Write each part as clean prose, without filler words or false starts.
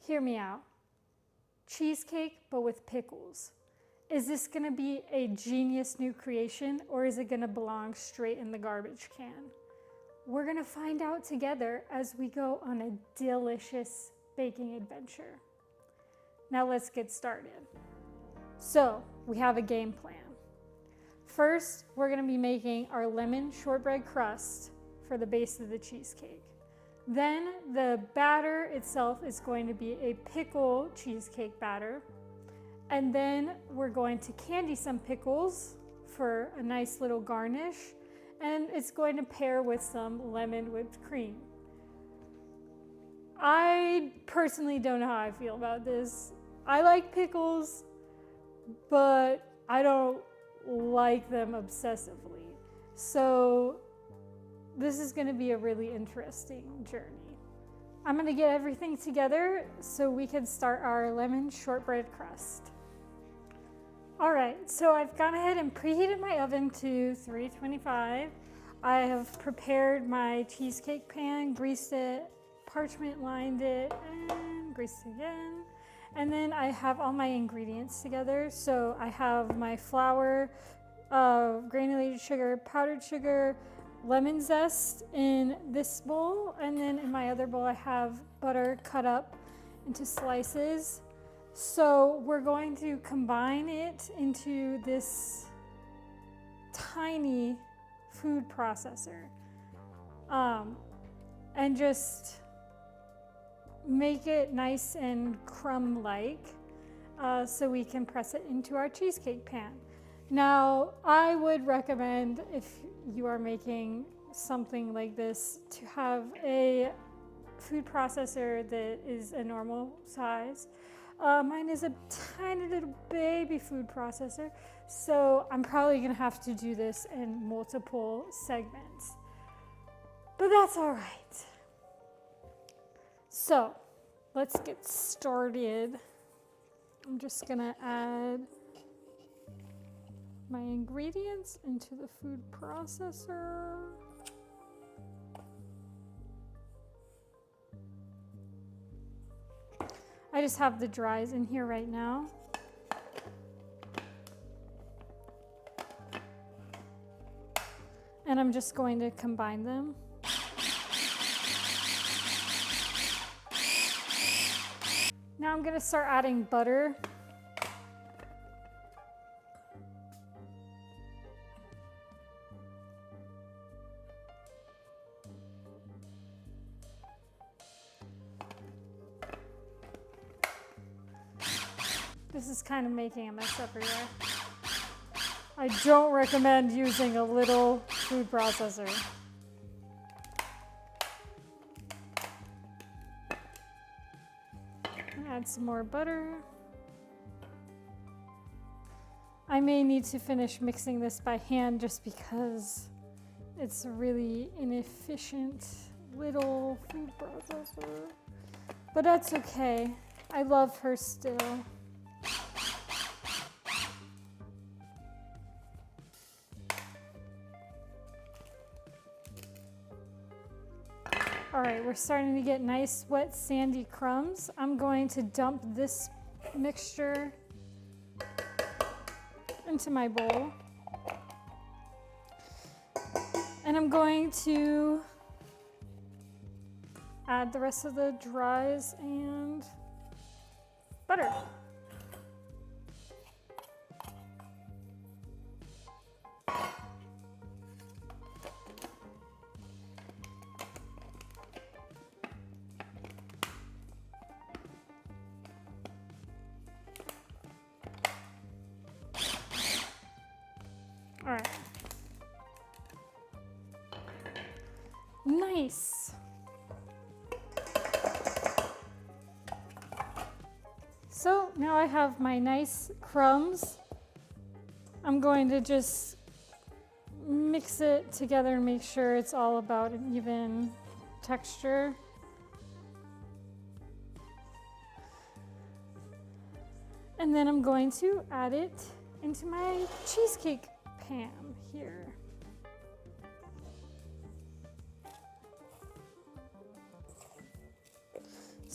Hear me out. Cheesecake, but with pickles. Is this gonna be a genius new creation, or is it gonna belong straight in the garbage can? We're gonna find out together as we go on a delicious baking adventure. Now let's get started. So we have a game plan. First, we're gonna be making our lemon shortbread crust for the base of the cheesecake. Then the batter itself is going to be a pickle cheesecake batter. And then we're going to candy some pickles for a nice little garnish. And it's going to pair with some lemon whipped cream. I personally don't know how I feel about this. I like pickles, but I don't like them obsessively. So this is going to be a really interesting journey. I'm going to get everything together so we can start our lemon shortbread crust. All right, so I've gone ahead and preheated my oven to 325. I have prepared my cheesecake pan, greased it, parchment lined it, and greased it again. And then I have all my ingredients together. So I have my flour, granulated sugar, powdered sugar, lemon zest in this bowl, and then in my other bowl I have butter cut up into slices. So we're going to combine it into this tiny food processor and just make it nice and crumb-like so we can press it into our cheesecake pan. Now, I would recommend, if you are making something like this, to have a food processor that is a normal size. Mine is a tiny little baby food processor, so I'm probably gonna have to do this in multiple segments. But that's all right. So, let's get started. I'm just gonna add my ingredients into the food processor. I just have the dries in here right now. And I'm just going to combine them. Now I'm going to start adding butter. This is kind of making a mess everywhere. I don't recommend using a little food processor. Add some more butter. I may need to finish mixing this by hand just because it's a really inefficient little food processor. But that's okay. I love her still. All right, we're starting to get nice, wet, sandy crumbs. I'm going to dump this mixture into my bowl. And I'm going to add the rest of the dries and butter. All right. Nice. So now I have my nice crumbs. I'm going to just mix it together and make sure it's all about an even texture. And then I'm going to add it into my cheesecake pan here.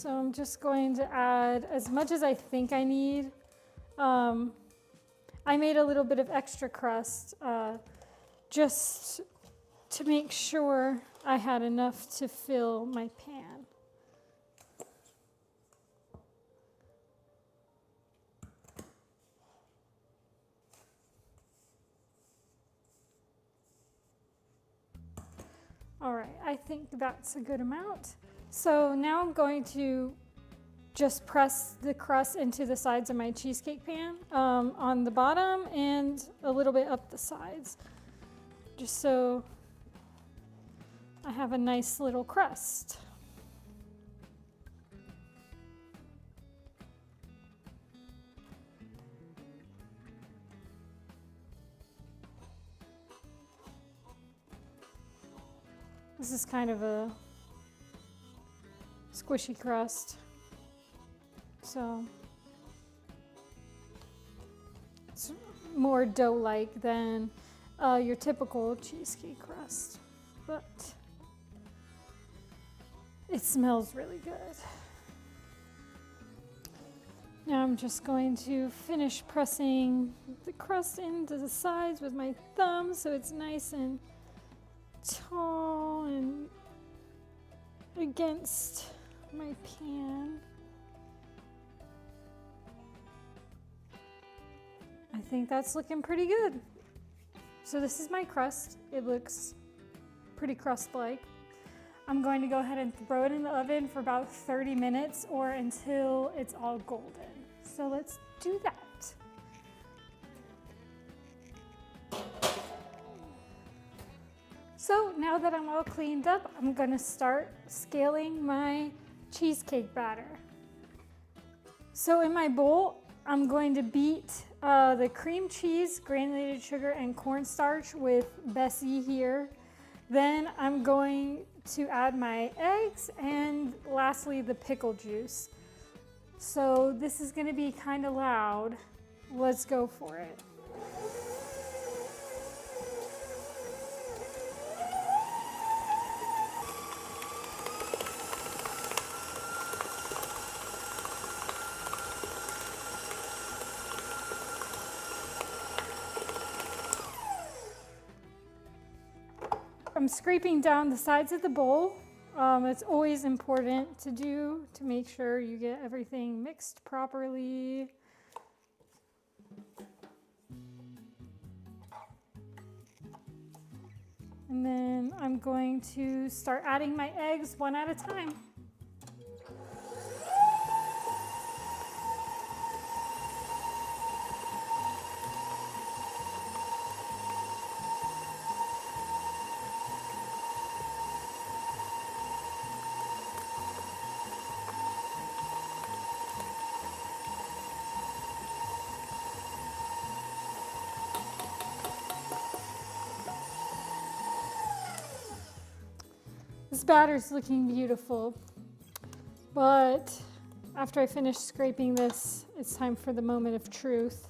So I'm just going to add as much as I think I need. I made a little bit of extra crust just to make sure I had enough to fill my pan. All right, I think that's a good amount. So now I'm going to just press the crust into the sides of my cheesecake pan on the bottom and a little bit up the sides, just so I have a nice little crust. This is kind of a squishy crust, so it's more dough-like than your typical cheesecake crust, but it smells really good. Now I'm just going to finish pressing the crust into the sides with my thumb so it's nice and tall and against my pan. I think that's looking pretty good. So this is my crust. It looks pretty crust-like. I'm going to go ahead and throw it in the oven for about 30 minutes or until it's all golden. So let's do that. So now that I'm all cleaned up, I'm gonna start scaling my cheesecake batter. So in my bowl, I'm going to beat the cream cheese, granulated sugar, and cornstarch with Bessie here. Then I'm going to add my eggs and lastly the pickle juice. So this is gonna be kind of loud. Let's go for it. I'm scraping down the sides of the bowl. It's always important to do to make sure you get everything mixed properly. And then I'm going to start adding my eggs one at a time. This batter's looking beautiful, but after I finish scraping this, it's time for the moment of truth.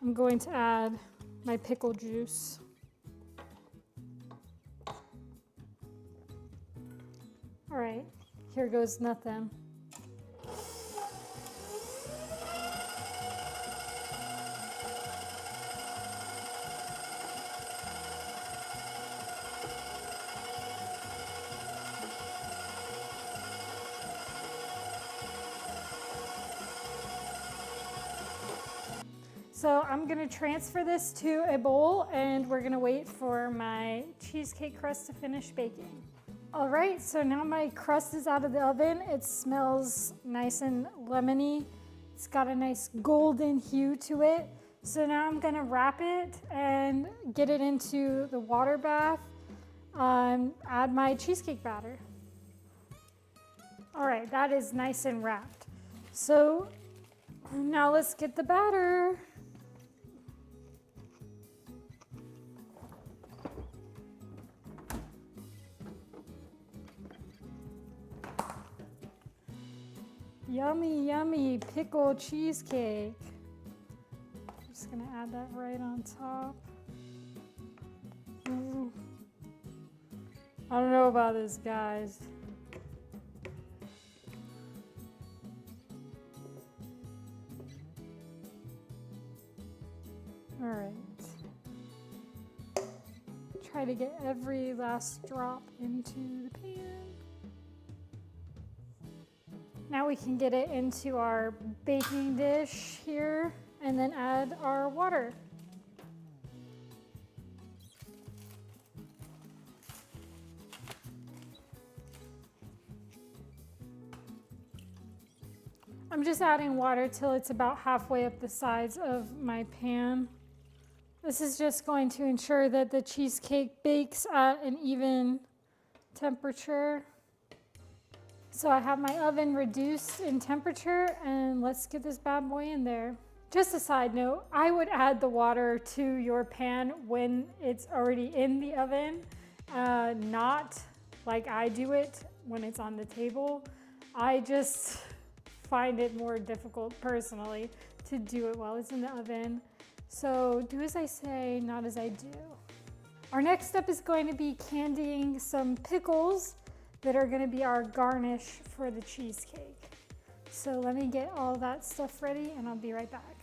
I'm going to add my pickle juice. All right, here goes nothing. So I'm gonna transfer this to a bowl and we're gonna wait for my cheesecake crust to finish baking. All right, so now my crust is out of the oven. It smells nice and lemony. It's got a nice golden hue to it. So now I'm gonna wrap it and get it into the water bath, add my cheesecake batter. All right, that is nice and wrapped. So now let's get the batter. Yummy, yummy pickle cheesecake. I'm just gonna add that right on top. Ooh. I don't know about this, guys. All right. Try to get every last drop into the pan. Now we can get it into our baking dish here and then add our water. I'm just adding water till it's about halfway up the sides of my pan. This is just going to ensure that the cheesecake bakes at an even temperature. So I have my oven reduced in temperature, and let's get this bad boy in there. Just a side note, I would add the water to your pan when it's already in the oven, not like I do it when it's on the table. I just find it more difficult personally to do it while it's in the oven. So do as I say, not as I do. Our next step is going to be candying some pickles that are going to be our garnish for the cheesecake. So let me get all that stuff ready and I'll be right back.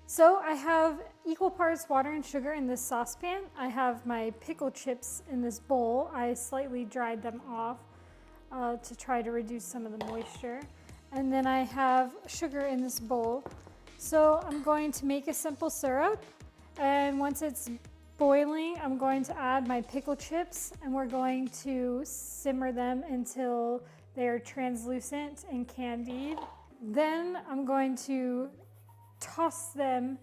So I have equal parts water and sugar in this saucepan. I have my pickle chips in this bowl. I slightly dried them off to try to reduce some of the moisture. And then I have sugar in this bowl. So I'm going to make a simple syrup, and once it's boiling, I'm going to add my pickle chips, and we're going to simmer them until they're translucent and candied. Then I'm going to toss them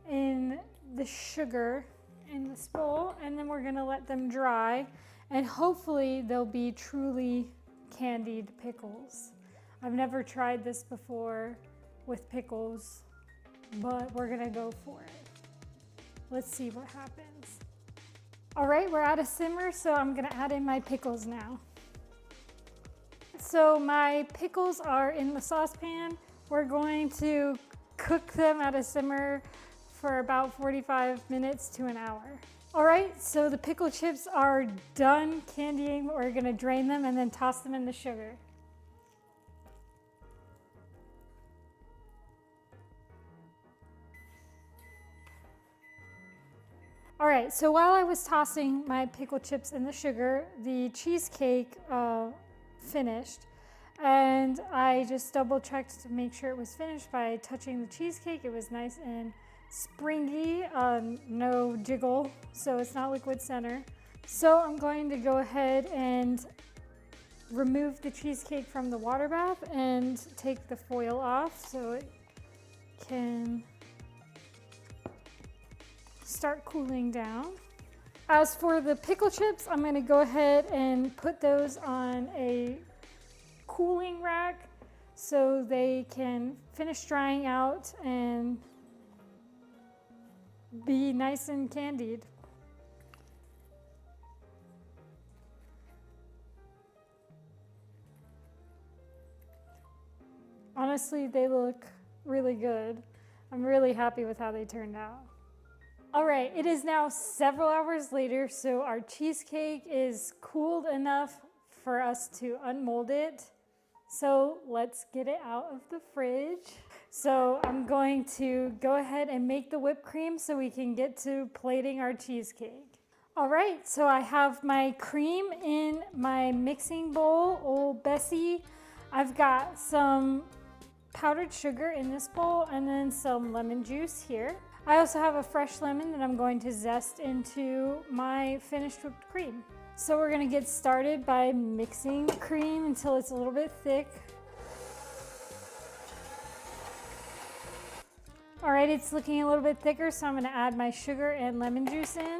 in the sugar in this bowl, and then we're gonna let them dry, and hopefully they'll be truly candied pickles. I've never tried this before with pickles, but we're gonna go for it. Let's see what happens. All right, we're at a simmer, so I'm gonna add in my pickles now. So my pickles are in the saucepan. We're going to cook them at a simmer for about 45 minutes to an hour. All right, so the pickle chips are done candying. We're gonna drain them and then toss them in the sugar. All right, so while I was tossing my pickle chips in the sugar, the cheesecake finished. And I just double checked to make sure it was finished by touching the cheesecake. It was nice and springy, no jiggle, so it's not liquid center. So I'm going to go ahead and remove the cheesecake from the water bath and take the foil off so it can start cooling down. As for the pickle chips, I'm going to go ahead and put those on a cooling rack so they can finish drying out and be nice and candied. Honestly, they look really good. I'm really happy with how they turned out. All right, it is now several hours later, so our cheesecake is cooled enough for us to unmold it. So let's get it out of the fridge. So I'm going to go ahead and make the whipped cream so we can get to plating our cheesecake. All right, so I have my cream in my mixing bowl, Old Bessie. I've got some powdered sugar in this bowl and then some lemon juice here. I also have a fresh lemon that I'm going to zest into my finished whipped cream. So we're gonna get started by mixing the cream until it's a little bit thick. All right, it's looking a little bit thicker, so I'm gonna add my sugar and lemon juice in.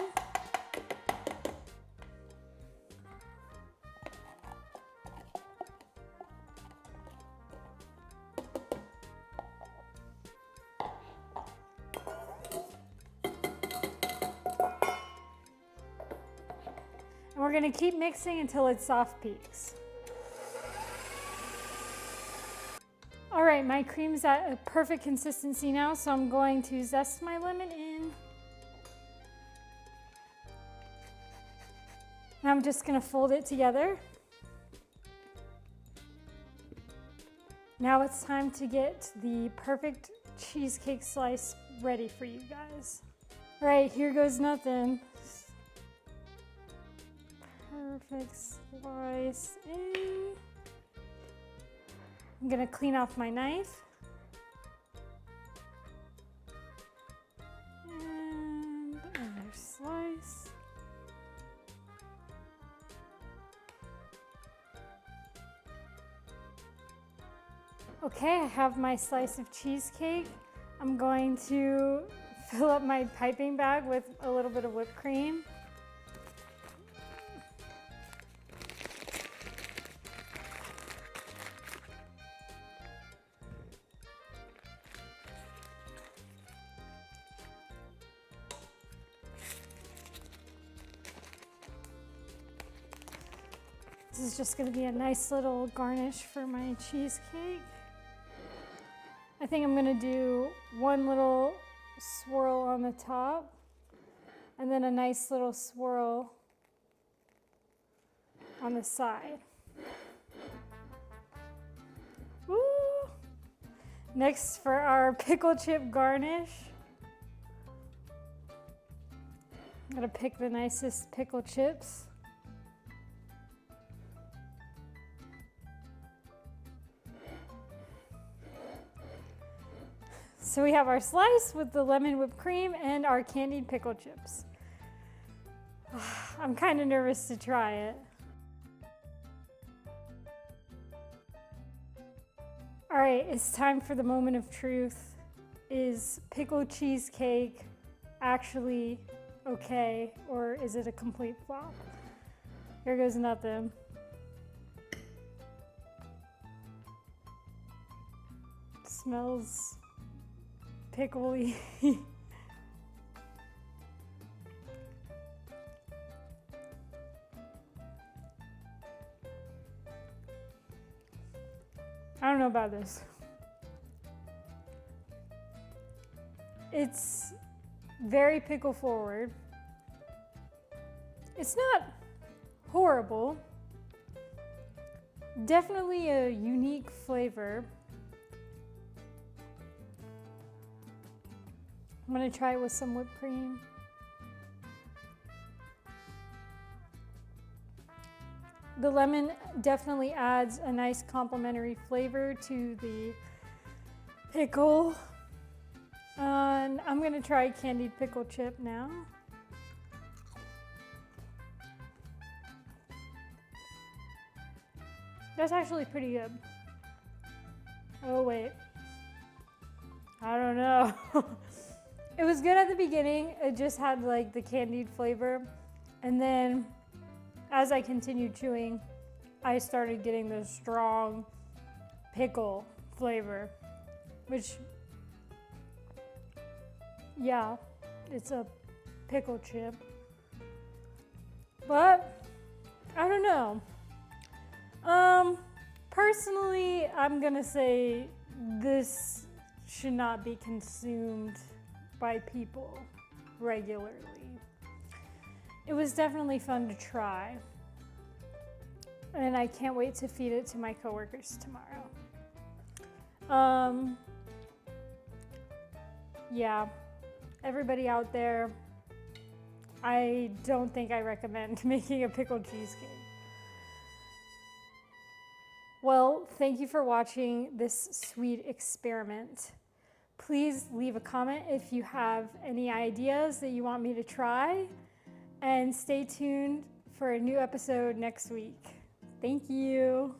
And we're gonna keep mixing until it soft peaks. All right, my cream's at a perfect consistency now, so I'm going to zest my lemon in. And I'm just gonna fold it together. Now it's time to get the perfect cheesecake slice ready for you guys. All right, here goes nothing. Perfect slice in. I'm gonna clean off my knife. And another slice. Okay, I have my slice of cheesecake. I'm going to fill up my piping bag with a little bit of whipped cream. This is just going to be a nice little garnish for my cheesecake. I think I'm going to do one little swirl on the top and then a nice little swirl on the side. Woo! Next, for our pickle chip garnish, I'm going to pick the nicest pickle chips. So we have our slice with the lemon whipped cream and our candied pickle chips. I'm kind of nervous to try it. All right, it's time for the moment of truth. Is pickle cheesecake actually okay, or is it a complete flop? Here goes nothing. Smells pickly. I don't know about this. It's very pickle forward. It's not horrible. Definitely a unique flavor. I'm gonna try it with some whipped cream. The lemon definitely adds a nice complementary flavor to the pickle. And I'm gonna try candied pickle chip now. That's actually pretty good. Oh wait, I don't know. It was good at the beginning. It just had like the candied flavor. And then as I continued chewing, I started getting the strong pickle flavor, which, yeah, it's a pickle chip. But I don't know. Personally, I'm gonna say this should not be consumed by people regularly. It was definitely fun to try, and I can't wait to feed it to my coworkers tomorrow. Yeah, everybody out there, I don't think I recommend making a pickled cheesecake. Well, thank you for watching this sweet experiment. Please leave a comment if you have any ideas that you want me to try, and stay tuned for a new episode next week. Thank you.